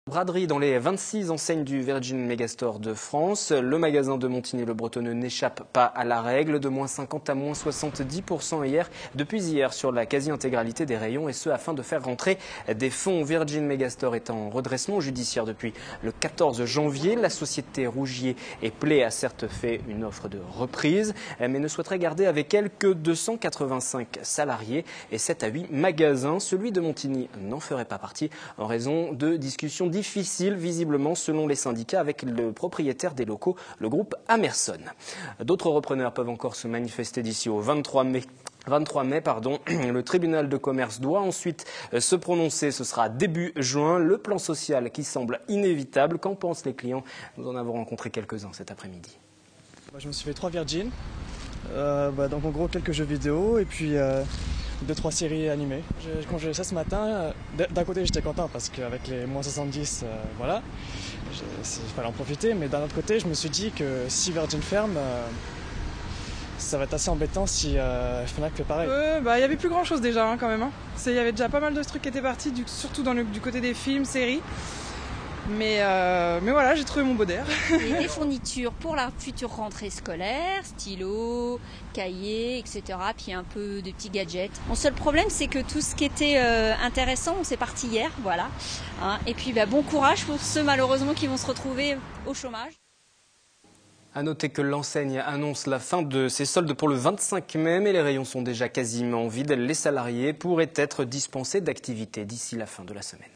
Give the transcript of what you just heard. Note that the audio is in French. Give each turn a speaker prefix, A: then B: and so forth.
A: Braderie dans les 26 enseignes du Virgin Megastore de France. Le magasin de Montigny-le-Bretonneux n'échappe pas à la règle, de moins 50 à moins 70% depuis hier sur la quasi-intégralité des rayons, et ce afin de faire rentrer des fonds. Virgin Megastore est en redressement judiciaire depuis le 14 janvier. La société Rougier et Play a certes fait une offre de reprise, mais ne souhaiterait garder avec elle que 285 salariés et 7 à 8 magasins. Celui de Montigny n'en ferait pas partie en raison de discussions difficile, visiblement, selon les syndicats, avec le propriétaire des locaux, le groupe Amerson. D'autres repreneurs peuvent encore se manifester d'ici au 23 mai. Le tribunal de commerce doit ensuite se prononcer. Ce sera début juin. Le plan social qui semble inévitable. Qu'en pensent les clients? Nous en avons rencontré quelques-uns cet après-midi.
B: Je me suis fait 3 Virgin, donc en gros quelques jeux vidéo et puis 2-3 séries animées. Quand j'ai eu ça ce matin, d'un côté j'étais content parce qu'avec les moins 70, voilà, il fallait en profiter, mais d'un autre côté je me suis dit que si Virgin ferme, ça va être assez embêtant si Fnac fait pareil.
C: Il y avait plus grand chose déjà quand même. Il y avait déjà pas mal de trucs qui étaient partis, surtout du côté des films, séries. Mais voilà, j'ai trouvé mon beau d'air.
D: Et des fournitures pour la future rentrée scolaire, stylos, cahiers, etc. Puis un peu de petits gadgets. Mon seul problème, c'est que tout ce qui était intéressant, c'est parti hier, voilà. Et puis bon courage pour ceux malheureusement qui vont se retrouver au chômage.
A: À noter que l'enseigne annonce la fin de ses soldes pour le 25 mai, mais les rayons sont déjà quasiment vides. Les salariés pourraient être dispensés d'activité d'ici la fin de la semaine.